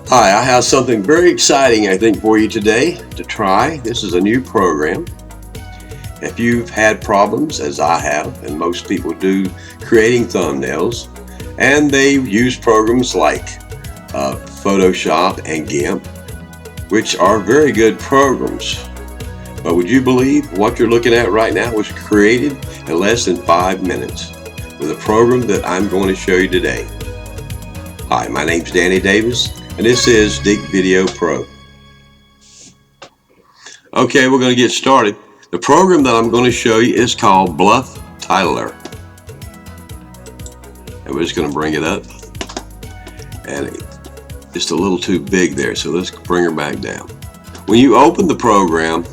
Hi, I have something very exciting I think for you today to try. This is a new program. If you've had problems, as I have, and most people do, creating thumbnails, and they use programs like Photoshop and GIMP, which are very good programs. But would you believe what you're looking at right now was created in less than 5 minutes with a program that I'm going to show you today. Hi, my name's Danny Davis, and this is Dig Video Pro. Okay, we're going to get started. The program that I'm going to show you is called Bluff Titler. And we're just going to bring it up. And it's just a little too big there, so let's bring her back down. When you open the program,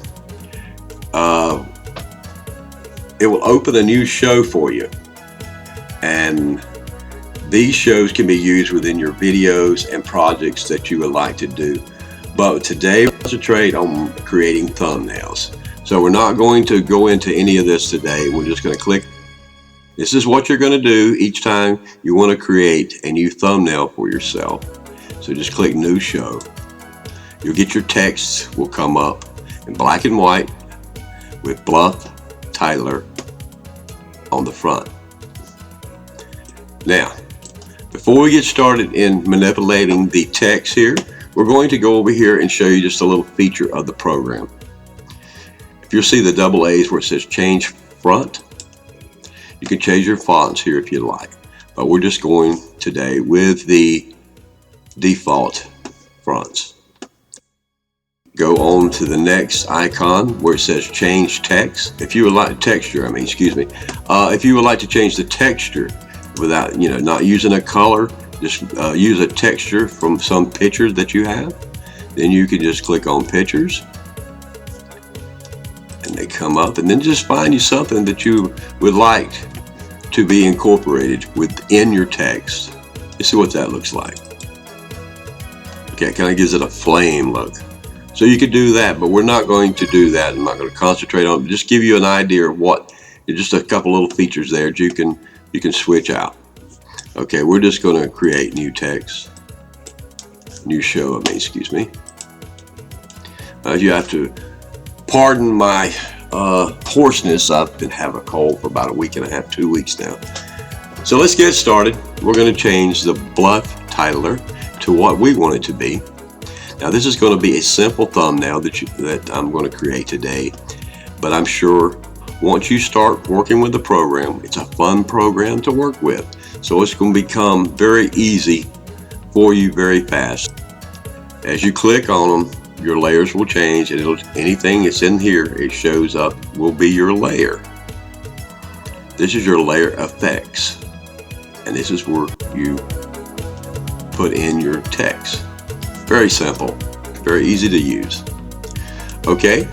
it will open a new show for you. And these shows can be used within your videos and projects that you would like to do. But today, we'll concentrate on creating thumbnails. So we're not going to go into any of this today. We're just going to click. This is what you're going to do each time you want to create a new thumbnail for yourself. So just click New Show. You'll get your text will come up in black and white with Bluff Titler on the front. Now, before we get started in manipulating the text here, we're going to go over here and show you just a little feature of the program. If you'll see the double A's where it says change font, you can change your fonts here if you like. But we're just going today with the default fonts. Go on to the next icon where it says change text. If you would like texture, if you would like to change the texture without, not using a color, just use a texture from some pictures that you have, then you can just click on pictures and they come up, and then just find you something that you would like to be incorporated within your text. Let's see what that looks like. Okay, it kind of gives it a flame look. So you could do that, but we're not going to do that. I'm not going to concentrate on it. Just give you an idea of what, just a couple little features there that you can switch out. Okay, we're just going to create new text, new show. You have to pardon my hoarseness. I've been having a cold for about a week and a half, 2 weeks now. So let's get started. We're going to change the Bluff Titler to what we want it to be. Now this is going to be a simple thumbnail that I'm going to create today, but I'm sure once you start working with the program, it's a fun program to work with. So it's going to become very easy for you very fast. As you click on them, your layers will change, and anything that's in here, it shows up, will be your layer. This is your layer effects, and this is where you put in your text. Very simple, very easy to use. Okay,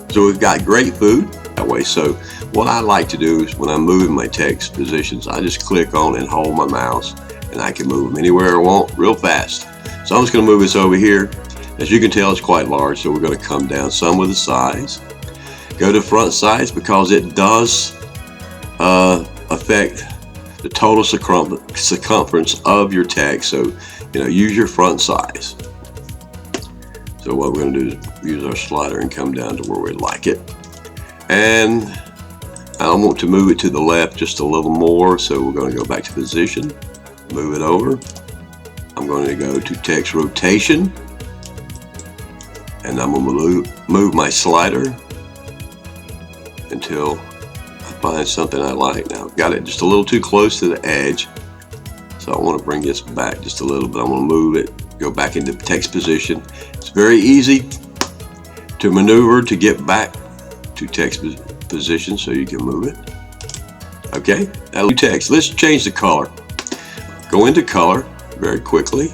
so we've got great food that way. So what I like to do is when I'm moving my text positions, I just click on and hold my mouse, and I can move them anywhere I want real fast. So I'm just going to move this over here. As you can tell, it's quite large, so we're going to come down some with the size. Go to front size because it does affect the total circumference of your text. So use your front size. So what we're going to do is use our slider and come down to where we like it. And I want to move it to the left just a little more, so we're going to go back to position, move it over. I'm going to go to text rotation, and I'm going to move my slider until I find something I like. Now I've got it just a little too close to the edge, so I want to bring this back just a little bit. I'm going to move it, go back into text position. It's very easy to maneuver to get back to text position so you can move it. Okay, now text. Let's change the color. Go into color very quickly.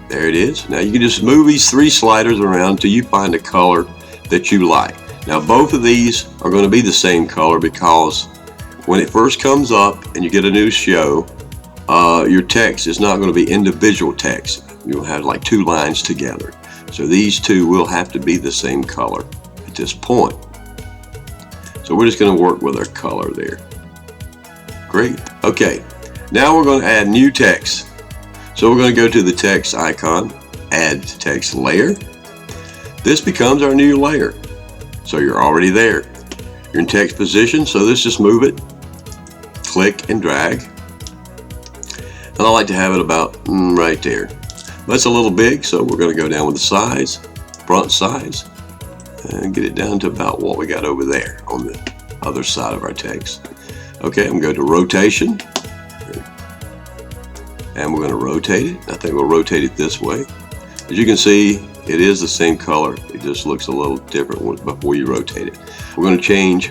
There it is. Now you can just move these three sliders around until you find a color that you like. Now both of these are going to be the same color because when it first comes up and you get a new show, your text is not going to be individual text. You'll have like two lines together. So these two will have to be the same color at this point. So we're just going to work with our color there. Great. Okay, now we're going to add new text. So we're going to go to the text icon, add text layer. This becomes our new layer. So you're already there. You're in text position, so let's just move it. Click and drag. And I like to have it about right there. That's a little big, so we're going to go down with the size, front size, and get it down to about what we got over there on the other side of our text. Okay, I'm going to go to rotation. And we're going to rotate it. I think we'll rotate it this way. As you can see, it is the same color. It just looks a little different before you rotate it. We're going to change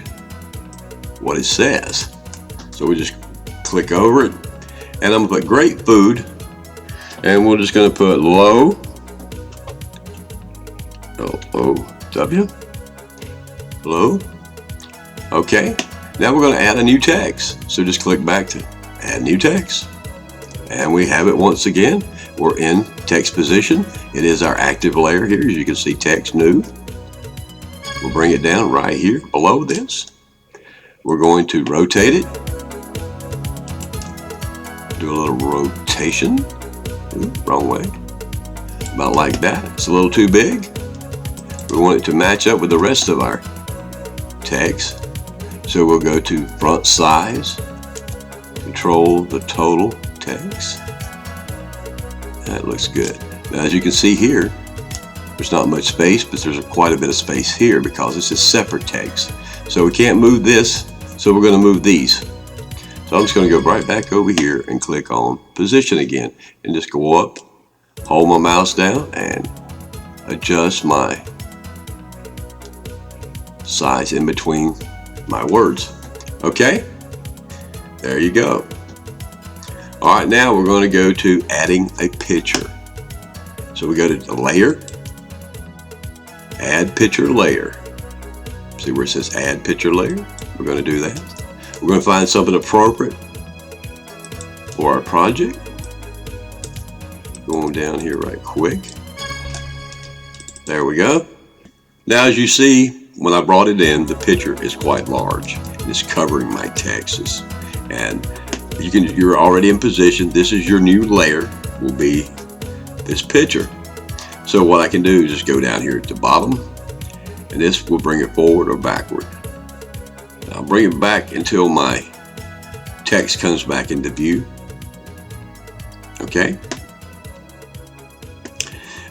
what it says. So we just click over it. And I'm going to put great food. And we're just going to put low. L-O-W. Low. Okay. Now we're going to add a new text. So just click back to add new text. And we have it once again. We're in text position. It is our active layer here. As you can see, text new. We'll bring it down right here below this. We're going to rotate it. Do a little rotation. Ooh, wrong way. About like that. It's a little too big. We want it to match up with the rest of our text. So we'll go to front size. Control the total text. That looks good. Now, as you can see here, there's not much space, but there's quite a bit of space here because this is separate text. So we can't move this, so we're going to move these. So I'm just going to go right back over here and click on position again and just go up, hold my mouse down, and adjust my size in between my words. Okay? There you go. All right, now we're going to go to adding a picture. So we go to the layer, add picture layer. See where it says add picture layer? We're going to do that. We're going to find something appropriate for our project. Going down here right quick. There we go. Now, as you see, when I brought it in, the picture is quite large. It's covering my texts. And you're already in position. This is your new layer, will be this picture. So what I can do is just go down here at the bottom, and this will bring it forward or backward. I'll bring it back until my text comes back into view. Okay.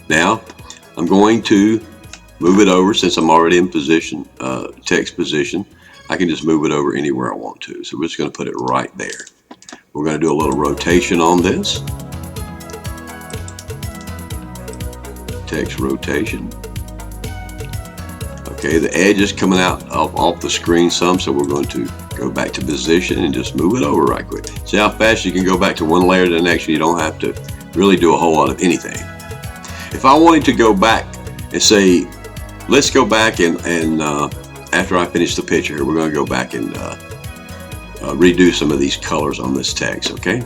Now I'm going to move it over. Since I'm already in position, text position, I can just move it over anywhere I want to. So we're just going to put it right there. We're going to do a little rotation on this. Text rotation. Okay, the edge is coming out off the screen some, so we're going to go back to position and just move it over right quick. See how fast you can go back to one layer to the next. You don't have to really do a whole lot of anything. If I wanted to go back and say, let's go back and after I finish the picture here, we're going to go back and redo some of these colors on this text, okay?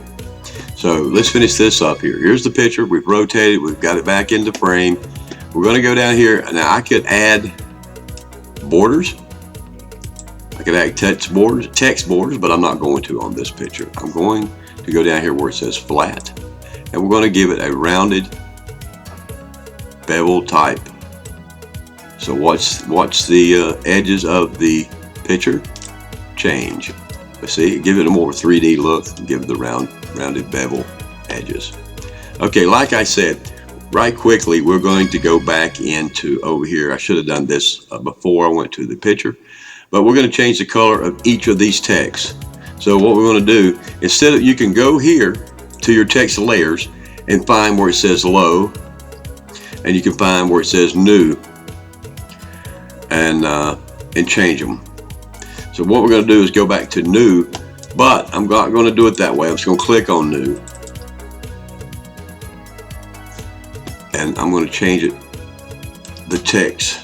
So let's finish this up here. Here's the picture. We've rotated. We've got it back into frame. We're going to go down here. Now I could add borders. I could add text borders, but I'm not going to on this picture. I'm going to go down here where it says flat, and we're going to give it a rounded bevel type. So watch the edges of the picture change. See, give it a more 3D look, give it the rounded bevel edges. Okay, like I said, right quickly, we're going to go back into over here. I should have done this before I went to the picture, but we're going to change the color of each of these texts. So what we're going to do, instead of, you can go here to your text layers and find where it says low, and you can find where it says new, and change them. So what we're going to do is go back to new, but I'm not going to do it that way. I'm just going to click on new, and I'm going to change it, the text.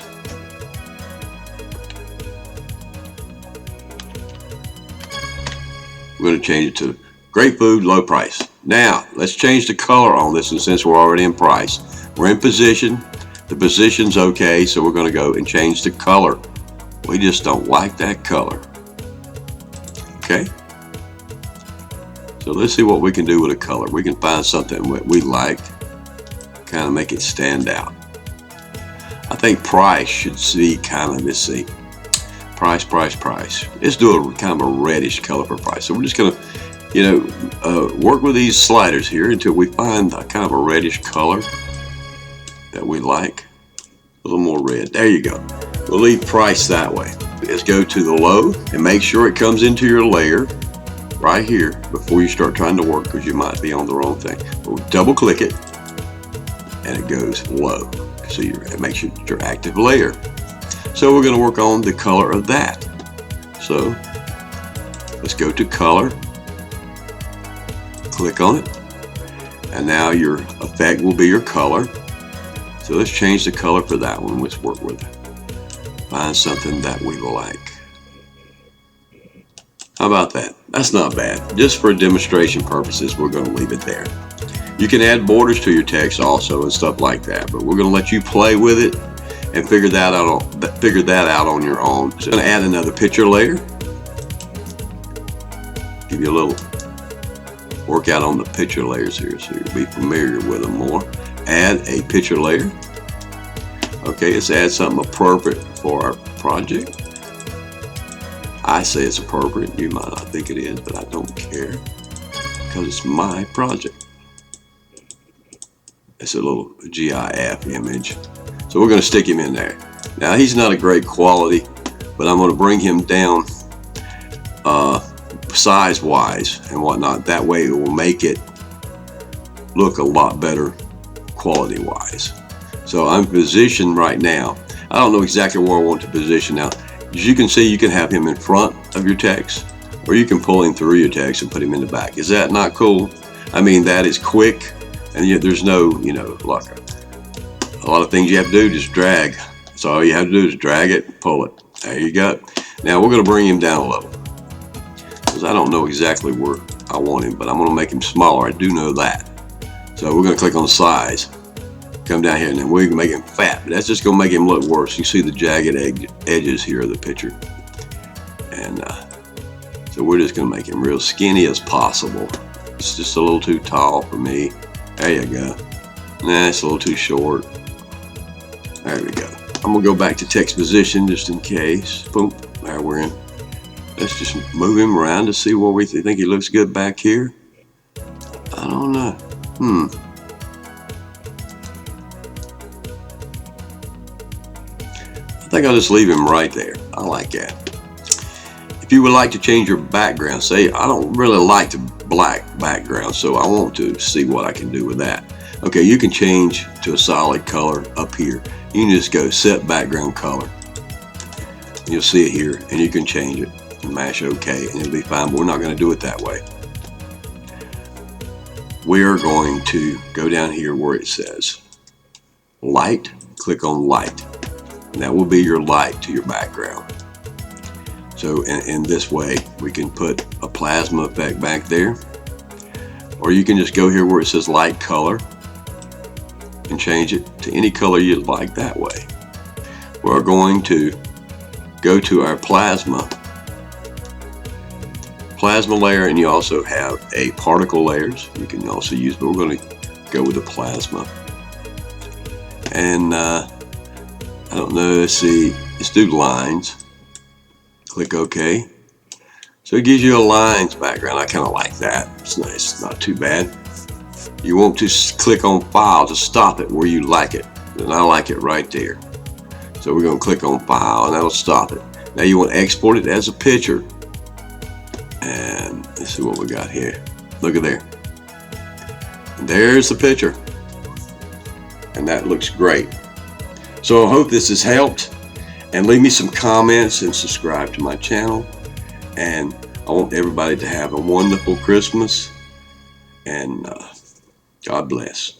We're going to change it to great food, low price. Now let's change the color on this, and since we're already in price, we're in position. The position's okay, so we're going to go and change the color. We just don't like that color. Okay. So let's see what we can do with a color. We can find something that we like, kind of make it stand out. I think price should see kind of, let's see, price. Let's do a kind of a reddish color for price. So we're just gonna, work with these sliders here until we find a kind of a reddish color that we like. A little more red. There you go. We'll leave price that way. Let's go to the low and make sure it comes into your layer right here before you start trying to work, because you might be on the wrong thing. We'll double click it and it goes low. So it makes it your active layer. So we're going to work on the color of that. So let's go to color, click on it, and now your effect will be your color. So let's change the color for that one. Let's work with it. Find something that we like. How about that? That's not bad. Just for demonstration purposes, we're going to leave it there. You can add borders to your text also and stuff like that, but we're going to let you play with it and figure that out on your own. So I'm going to add another picture layer. Give you a little workout on the picture layers here so you'll be familiar with them more. Add a picture layer. Okay, let's add something appropriate for our project. I say it's appropriate. You might not think it is, but I don't care because it's my project. It's a little GIF image. So we're going to stick him in there. Now he's not a great quality, but I'm going to bring him down size wise and whatnot. That way it will make it look a lot better quality wise. So I'm positioned right now. I don't know exactly where I want to position now. As you can see, you can have him in front of your text, or you can pull him through your text and put him in the back. Is that not cool? I mean, that is quick, and yet there's no, like a lot of things you have to do, just drag. So all you have to do is drag it, pull it. There you go. Now we're going to bring him down a level, because I don't know exactly where I want him, but I'm going to make him smaller. I do know that. So we're going to click on size, come down here, and then we can make him fat. But that's just going to make him look worse. You see the jagged edges here of the picture. And so we're just going to make him real skinny as possible. It's just a little too tall for me. There you go. Nah, it's a little too short. There we go. I'm going to go back to text position just in case. Boom. There we're in. Let's just move him around to see where we think he looks good back here. I don't know. I think I'll just leave him right there. I like that. If you would like to change your background, say I don't really like the black background, so I want to see what I can do with that. Okay, you can change to a solid color up here. You can just go set background color. You'll see it here, and you can change it and mash OK, and it'll be fine, but we're not going to do it that way. We're going to go down here where it says light, click on light, and that will be your light to your background. So in this way, we can put a plasma effect back there, or you can just go here where it says light color and change it to any color you'd like that way. We're going to go to our plasma layer, and you also have a particle layers you can also use, but we're going to go with the plasma. And I don't know, let's see, let's do lines. Click OK. So it gives you a lines background. I kind of like that. It's nice, not too bad. You want to click on file to stop it where you like it, and I like it right there. So we're going to click on file, and that'll stop it. Now you want to export it as a picture, and let's see what we got here. Look at there. And there's the picture, and that looks great. So I hope this has helped, and leave me some comments and subscribe to my channel. And I want everybody to have a wonderful Christmas, and God bless.